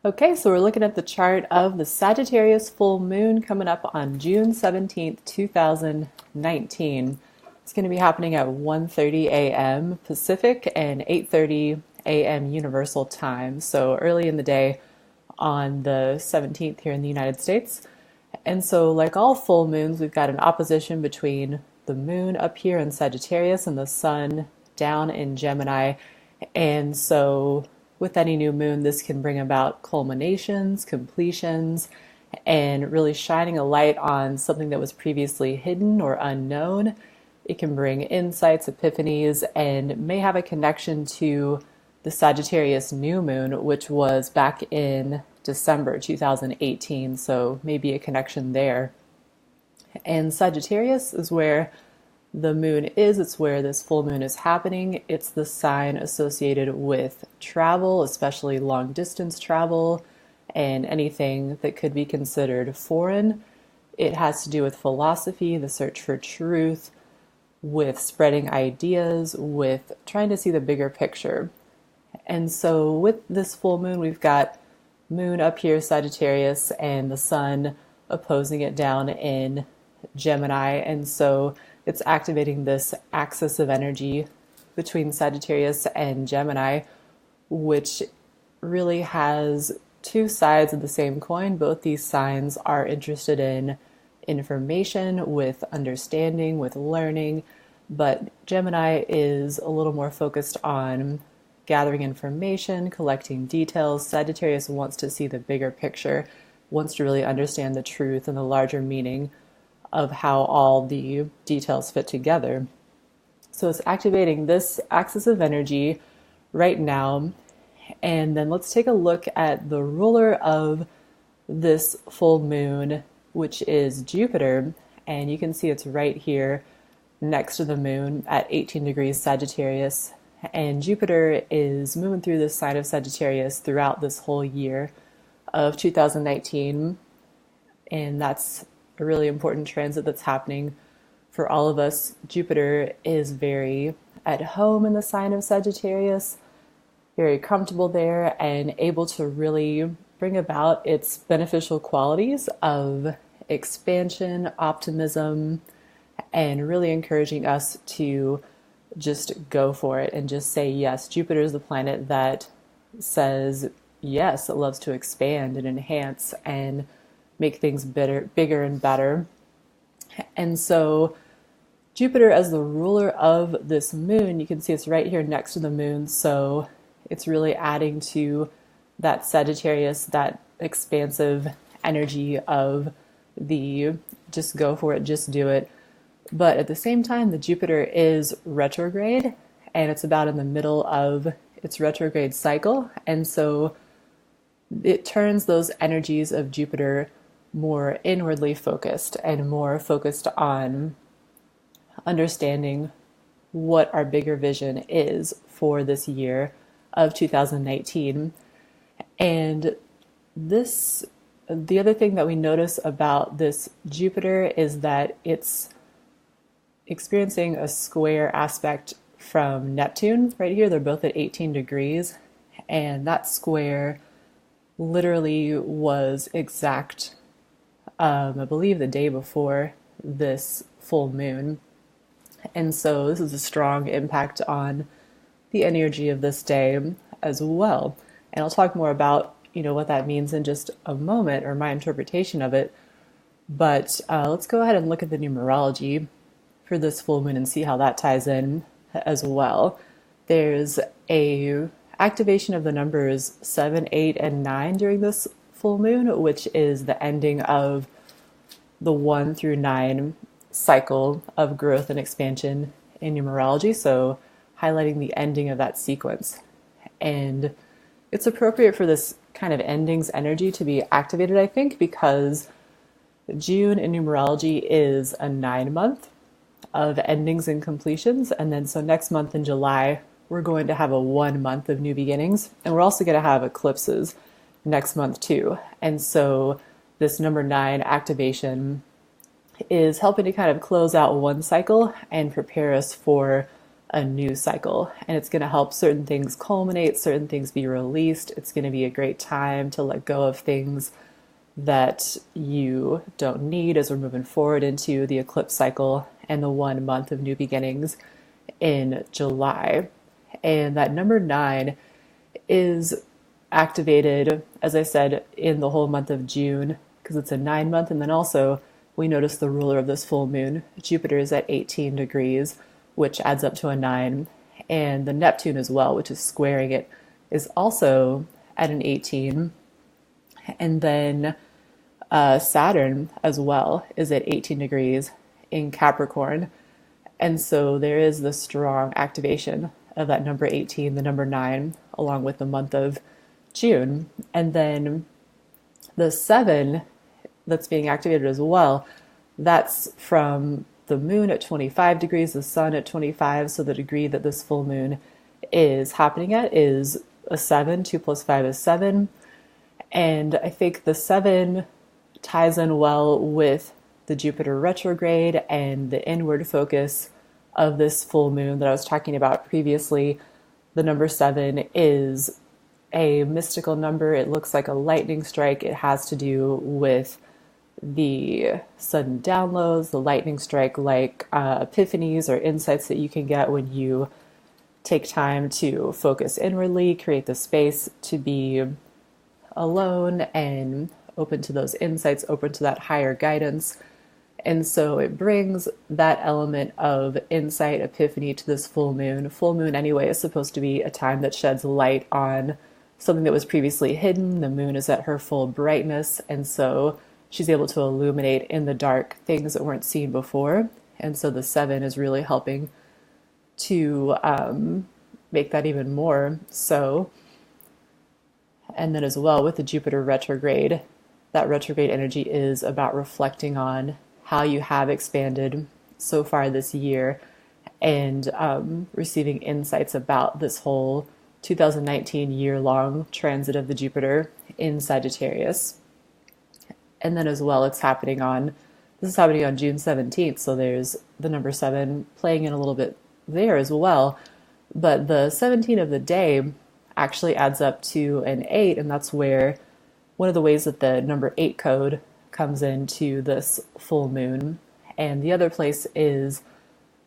Okay, so we're looking at the chart of the Sagittarius full moon coming up on June 17th, 2019. It's going to be happening at 1:30 a.m. Pacific and 8:30 a.m. Universal Time, so early in the day on the 17th here in the United States. And so, like all full moons, we've got an opposition between the moon up here in Sagittarius and the sun down in Gemini. And so with any new moon, this can bring about culminations, completions, and really shining a light on something that was previously hidden or unknown. It can bring insights, epiphanies, and may have a connection to the Sagittarius new moon, which was back in December 2018, so maybe a connection there. And Sagittarius is where the moon is, it's where this full moon is happening. It's the sign associated with travel, especially long distance travel and anything that could be considered foreign. It has to do with philosophy, the search for truth, with spreading ideas, with trying to see the bigger picture. And so with this full moon, we've got moon up here, Sagittarius, and the sun opposing it down in Gemini. And so it's activating this axis of energy between Sagittarius and Gemini, which really has two sides of the same coin. Both these signs are interested in information, with understanding, with learning, but Gemini is a little more focused on gathering information, collecting details. Sagittarius wants to see the bigger picture, wants to really understand the truth and the larger meaning of how all the details fit together. So it's activating this axis of energy right now. And then let's take a look at the ruler of this full moon, which is Jupiter. And you can see it's right here next to the moon at 18 degrees Sagittarius. And Jupiter is moving through this sign of Sagittarius throughout this whole year of 2019. And that's a really important transit that's happening for all of us. Jupiter is very at home in the sign of Sagittarius, very comfortable there, and able to really bring about its beneficial qualities of expansion, optimism, and really encouraging us to just go for it and just say yes. Jupiter is the planet that says yes. It loves to expand and enhance and make things bigger and better. And so Jupiter, as the ruler of this moon, you can see it's right here next to the moon. So it's really adding to that Sagittarius, that expansive energy of the just go for it, just do it. But at the same time, the Jupiter is retrograde, and it's about in the middle of its retrograde cycle. And so it turns those energies of Jupiter more inwardly focused and more focused on understanding what our bigger vision is for this year of 2019. And the other thing that we notice about this Jupiter is that it's experiencing a square aspect from Neptune right here. They're both at 18 degrees, and that square literally was exact, I believe, the day before this full moon. And so this is a strong impact on the energy of this day as well. And I'll talk more about, what that means in just a moment, or my interpretation of it. But let's go ahead and look at the numerology for this full moon and see how that ties in as well. There's a activation of the numbers 7, 8, and 9 during this full moon, which is the ending of the 1 through 9 cycle of growth and expansion in numerology. So highlighting the ending of that sequence. And it's appropriate for this kind of endings energy to be activated, I think, because June in numerology is a 9-month of endings and completions. And then so next month in July, we're going to have a 1 month of new beginnings. And we're also going to have eclipses next month too. And so this number 9 activation is helping to kind of close out one cycle and prepare us for a new cycle, and it's going to help certain things culminate, certain things be released. It's going to be a great time to let go of things that you don't need as we're moving forward into the eclipse cycle and the 1 month of new beginnings in July. And that number 9 is activated, as I said, in the whole month of June, because it's a 9 month. And then also we notice the ruler of this full moon, Jupiter, is at 18 degrees, which adds up to a 9. And the Neptune as well, which is squaring it, is also at an 18. And then Saturn as well is at 18 degrees in Capricorn. And so there is the strong activation of that number 18, the number 9, along with the month of June. And then the 7 that's being activated as well, that's from the moon at 25 degrees, the sun at 25. So the degree that this full moon is happening at is a 7. 2 plus 5 is 7. And I think the 7 ties in well with the Jupiter retrograde and the inward focus of this full moon that I was talking about previously. The number 7 is a mystical number. It looks like a lightning strike. It has to do with the sudden downloads, the lightning strike like epiphanies or insights that you can get when you take time to focus inwardly, create the space to be alone and open to those insights, open to that higher guidance. And so it brings that element of insight, epiphany to this full moon. Full moon, anyway, is supposed to be a time that sheds light on something that was previously hidden. The moon is at her full brightness, and so she's able to illuminate in the dark things that weren't seen before. And so the 7 is really helping to make that even more so. And then as well with the Jupiter retrograde, that retrograde energy is about reflecting on how you have expanded so far this year and receiving insights about this whole 2019 year-long transit of the Jupiter in Sagittarius. And then as well, this is happening on June 17th, so there's the number 7 playing in a little bit there as well. But the 17 of the day actually adds up to an 8, and that's where one of the ways that the number 8 code comes into this full moon. And the other place is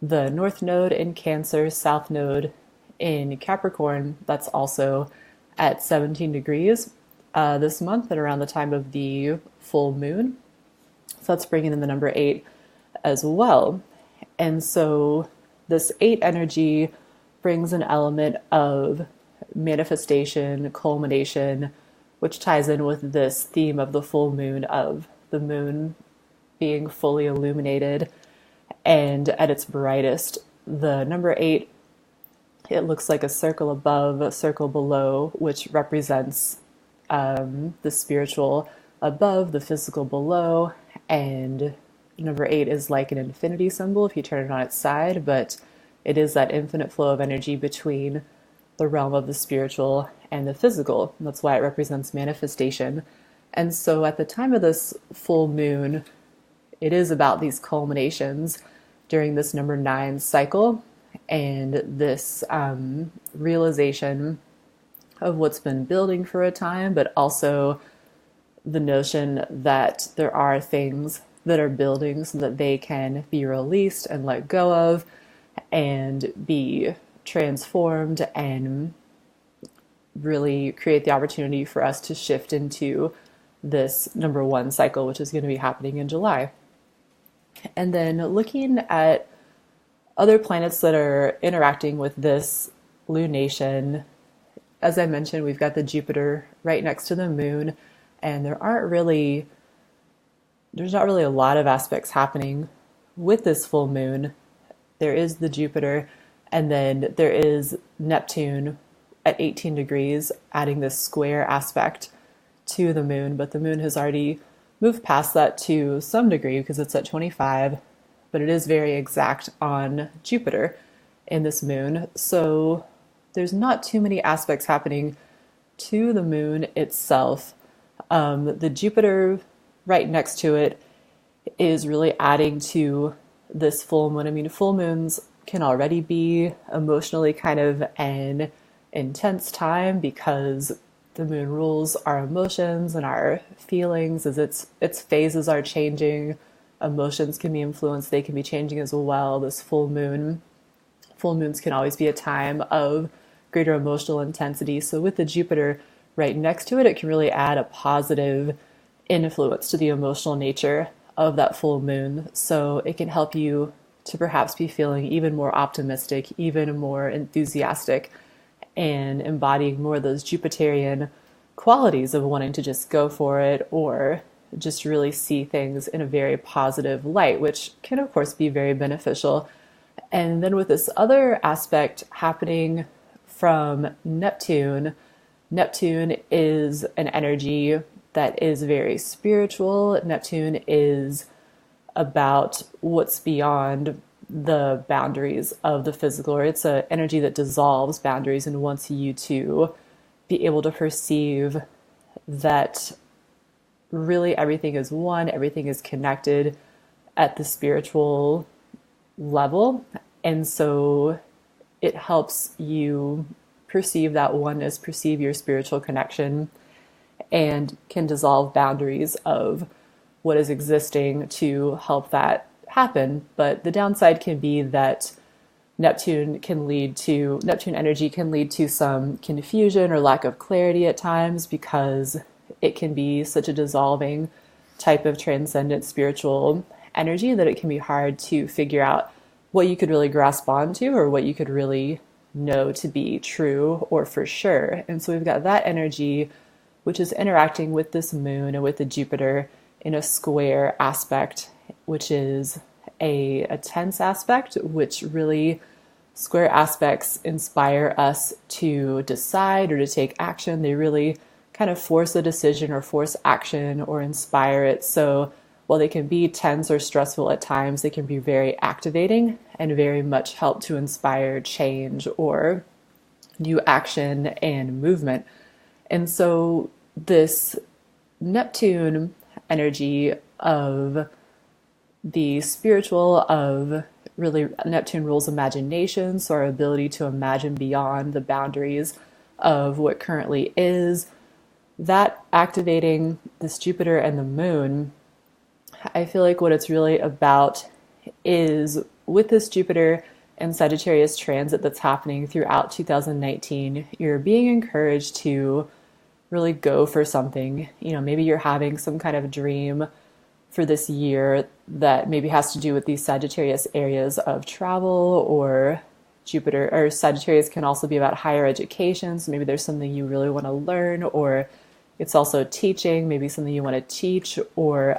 the North Node in Cancer, South Node in Capricorn. That's also at 17 degrees this month and around the time of the full moon. So that's bringing in the number 8 as well. And so this 8 energy brings an element of manifestation, culmination, which ties in with this theme of the full moon, of the moon being fully illuminated and at its brightest. The number 8, it looks like a circle above, a circle below, which represents the spiritual above, the physical below, and number 8 is like an infinity symbol if you turn it on its side, but it is that infinite flow of energy between the realm of the spiritual and the physical. And that's why it represents manifestation. And so at the time of this full moon, it is about these culminations during this number 9 cycle and this realization of what's been building for a time, but also the notion that there are things that are building so that they can be released and let go of and be transformed and really create the opportunity for us to shift into this number 1 cycle, which is going to be happening in July. And then looking at other planets that are interacting with this lunation, as I mentioned, we've got the Jupiter right next to the moon, and there's not really a lot of aspects happening with this full moon. There is the Jupiter, and then there is Neptune at 18 degrees, adding this square aspect to the moon, but the moon has already moved past that to some degree because it's at 25, but it is very exact on Jupiter in this moon. So there's not too many aspects happening to the moon itself. The Jupiter right next to it is really adding to this full moon. I mean, full moons can already be emotionally kind of an intense time because the moon rules our emotions and our feelings as its phases are changing. Emotions can be influenced, they can be changing as well. This full moons can always be a time of greater emotional intensity. So with the Jupiter right next to it, it can really add a positive influence to the emotional nature of that full moon. So it can help you to perhaps be feeling even more optimistic, even more enthusiastic, and embodying more of those Jupiterian qualities of wanting to just go for it or just really see things in a very positive light, which can, of course, be very beneficial. And then with this other aspect happening from Neptune, Neptune is an energy that is very spiritual. Neptune is about what's beyond the boundaries of the physical, or it's an energy that dissolves boundaries and wants you to be able to perceive that really everything is one, everything is connected at the spiritual level. And so it helps you perceive that oneness, perceive your spiritual connection, and can dissolve boundaries of what is existing to help that happen. But the downside can be that Neptune energy can lead to some confusion or lack of clarity at times because it can be such a dissolving type of transcendent spiritual energy that it can be hard to figure out what you could really grasp onto or what you could really know to be true or for sure. And so we've got that energy, which is interacting with this moon and with the Jupiter in a square aspect, which is a tense aspect, which really square aspects inspire us to decide or to take action. They really kind of force a decision or force action or inspire it. So while they can be tense or stressful at times, they can be very activating and very much help to inspire change or new action and movement. And so this Neptune energy of the spiritual, of really Neptune rules imagination, so our ability to imagine beyond the boundaries of what currently is, that activating this Jupiter and the moon, I feel like what it's really about is with this Jupiter and Sagittarius transit that's happening throughout 2019, you're being encouraged to really go for something. You know, maybe you're having some kind of dream for this year that maybe has to do with these Sagittarius areas of travel, or Jupiter or Sagittarius can also be about higher education. So maybe there's something you really want to learn, or it's also teaching, maybe something you want to teach, or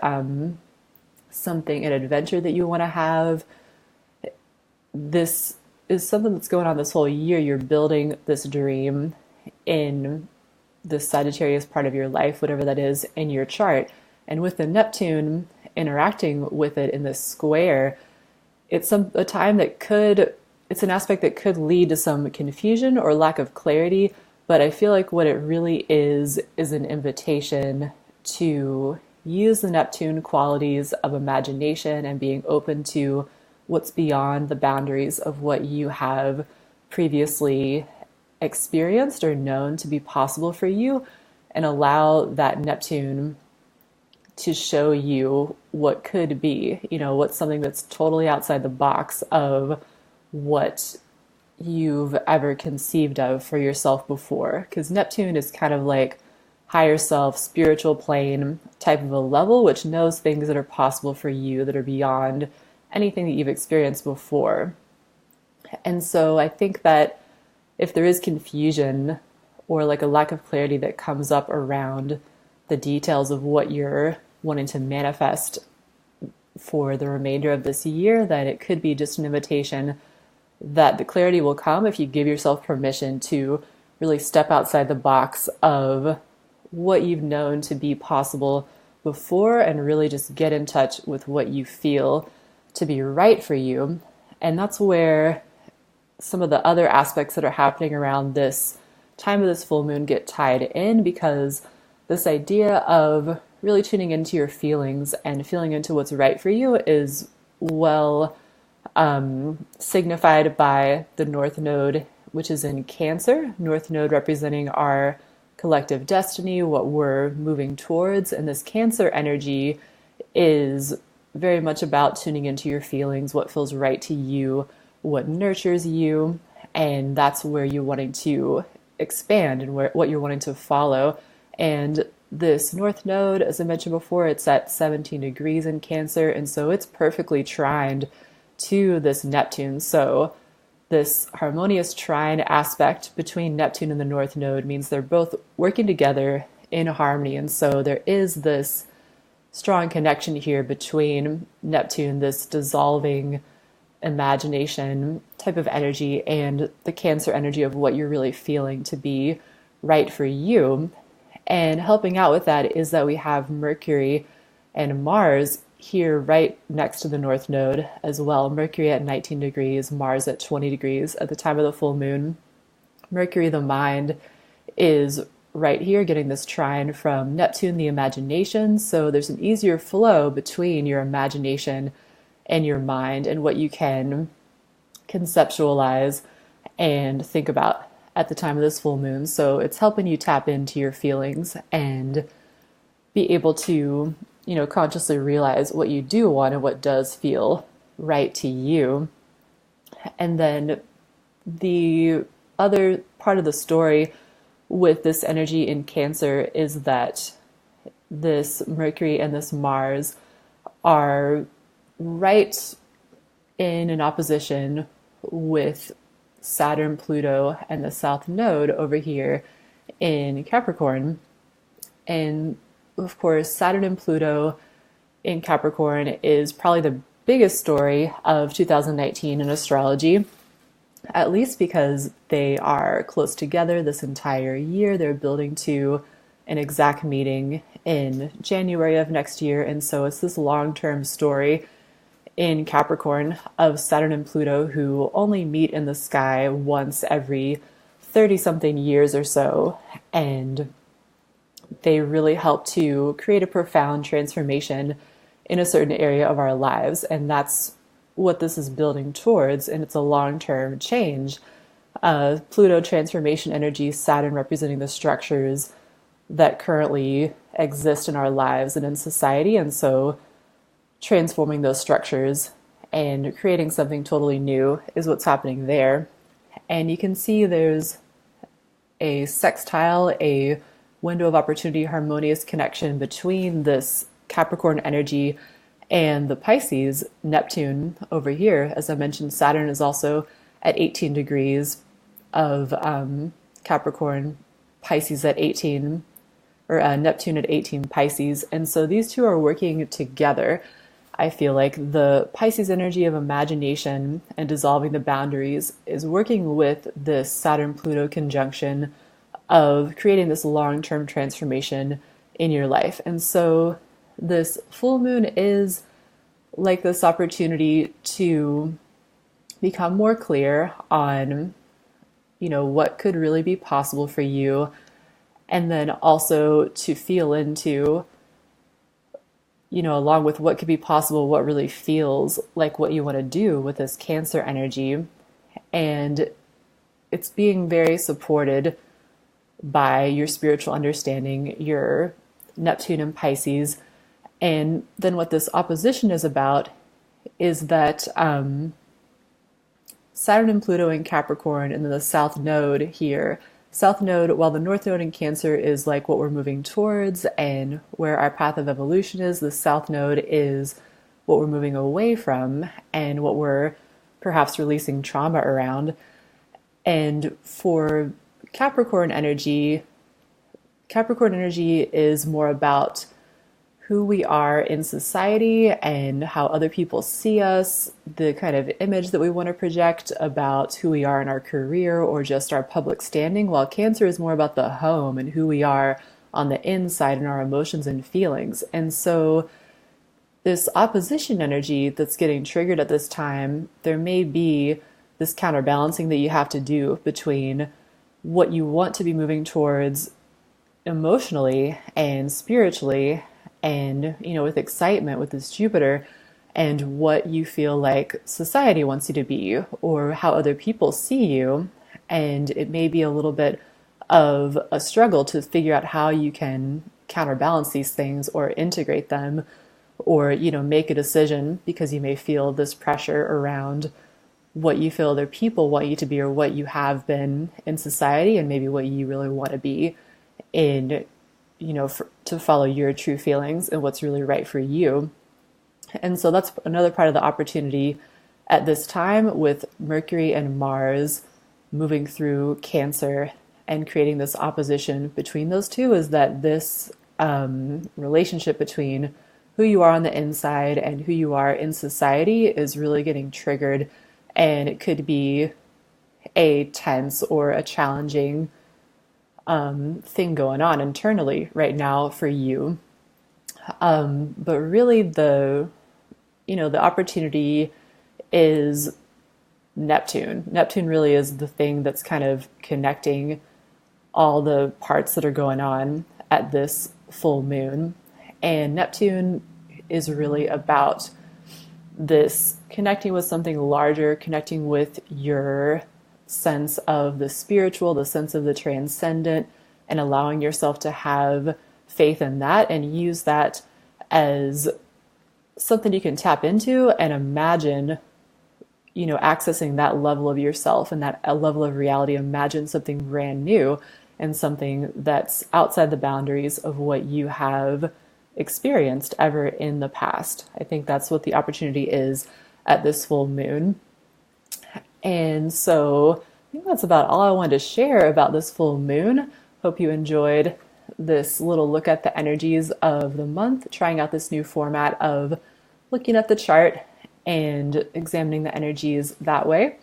something, an adventure that you want to have. This is something that's going on this whole year. You're building this dream in the Sagittarius part of your life, whatever that is in your chart. And with the Neptune interacting with it in this square, it's a time that it's an aspect that could lead to some confusion or lack of clarity. But I feel like what it really is an invitation to use the Neptune qualities of imagination and being open to what's beyond the boundaries of what you have previously experienced or known to be possible for you, and allow that Neptune to show you what could be, what's something that's totally outside the box of what you've ever conceived of for yourself before. Because Neptune is kind of like higher self, spiritual plane type of a level, which knows things that are possible for you that are beyond anything that you've experienced before. And so I think that if there is confusion or like a lack of clarity that comes up around the details of what you're wanting to manifest for the remainder of this year, that it could be just an invitation that the clarity will come if you give yourself permission to really step outside the box of what you've known to be possible before and really just get in touch with what you feel to be right for you. And that's where some of the other aspects that are happening around this time of this full moon get tied in, because this idea of really tuning into your feelings and feeling into what's right for you is well signified by the North Node, which is in Cancer. North Node representing our collective destiny, what we're moving towards. And this Cancer energy is very much about tuning into your feelings, what feels right to you, what nurtures you, and that's where you're wanting to expand and what you're wanting to follow. And this North Node, as I mentioned before, it's at 17 degrees in Cancer, and so it's perfectly trined to this Neptune. So this harmonious trine aspect between Neptune and the North Node means they're both working together in harmony. And so there is this strong connection here between Neptune, this dissolving imagination type of energy, and the Cancer energy of what you're really feeling to be right for you. And helping out with that is that we have Mercury and Mars here right next to the North Node as well. Mercury at 19 degrees, Mars at 20 degrees at the time of the full moon. Mercury, the mind, is right here getting this trine from Neptune, the imagination. So there's an easier flow between your imagination and your mind and what you can conceptualize and think about at the time of this full moon. So it's helping you tap into your feelings and be able to, consciously realize what you do want and what does feel right to you. And then the other part of the story with this energy in Cancer is that this Mercury and this Mars are right in an opposition with Saturn, Pluto, and the South Node over here in Capricorn. And of course, Saturn and Pluto in Capricorn is probably the biggest story of 2019 in astrology, at least because they are close together this entire year. They're building to an exact meeting in January of next year. And so it's this long-term story in Capricorn of Saturn and Pluto, who only meet in the sky once every 30-something years or so. And they really help to create a profound transformation in a certain area of our lives. And that's what this is building towards. And it's a long-term change. Pluto transformation energy, Saturn representing the structures that currently exist in our lives and in society. And so transforming those structures and creating something totally new is what's happening there. And you can see there's a sextile, a window of opportunity, harmonious connection between this Capricorn energy and the Pisces, Neptune over here. As I mentioned, Saturn is also at 18 degrees of Capricorn, Pisces at 18, or Neptune at 18 Pisces. And so these two are working together. I feel like the Pisces energy of imagination and dissolving the boundaries is working with this Saturn-Pluto conjunction of creating this long-term transformation in your life. And so this full moon is like this opportunity to become more clear on, what could really be possible for you, and then also to feel into, along with what could be possible, what really feels like what you want to do with this Cancer energy. And it's being very supported by your spiritual understanding, your Neptune and Pisces. And then what this opposition is about is that Saturn and Pluto in Capricorn, and then the South Node here. South Node, while the North Node in Cancer is like what we're moving towards and where our path of evolution is, the South Node is what we're moving away from and what we're perhaps releasing trauma around. And for Capricorn energy is more about who we are in society and how other people see us, the kind of image that we want to project about who we are in our career or just our public standing, while Cancer is more about the home and who we are on the inside and our emotions and feelings. And so this opposition energy that's getting triggered at this time, there may be this counterbalancing that you have to do between what you want to be moving towards emotionally and spiritually and, with excitement with this Jupiter, and what you feel like society wants you to be or how other people see you. And it may be a little bit of a struggle to figure out how you can counterbalance these things or integrate them, or make a decision, because you may feel this pressure around what you feel other people want you to be or what you have been in society, and maybe what you really want to be in, to follow your true feelings and what's really right for you. And so that's another part of the opportunity at this time, with Mercury and Mars moving through Cancer and creating this opposition between those two, is that this relationship between who you are on the inside and who you are in society is really getting triggered. And it could be a tense or a challenging thing going on internally right now for you. But really the opportunity is Neptune. Neptune really is the thing that's kind of connecting all the parts that are going on at this full moon. And Neptune is really about this connecting with something larger, connecting with your sense of the spiritual, the sense of the transcendent, and allowing yourself to have faith in that and use that as something you can tap into and imagine, accessing that level of yourself and that level of reality. Imagine something brand new and something that's outside the boundaries of what you have experienced ever in the past. I think that's what the opportunity is at this full moon. And so I think that's about all I wanted to share about this full moon. Hope you enjoyed this little look at the energies of the month, trying out this new format of looking at the chart and examining the energies that way.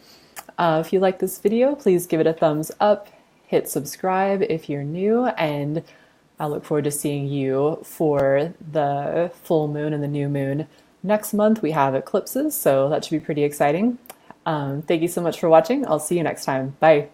If you like this video, please give it a thumbs up, hit subscribe if you're new, and I look forward to seeing you for the full moon and the new moon. Next month we have eclipses, so that should be pretty exciting. Thank you so much for watching. I'll see you next time. Bye.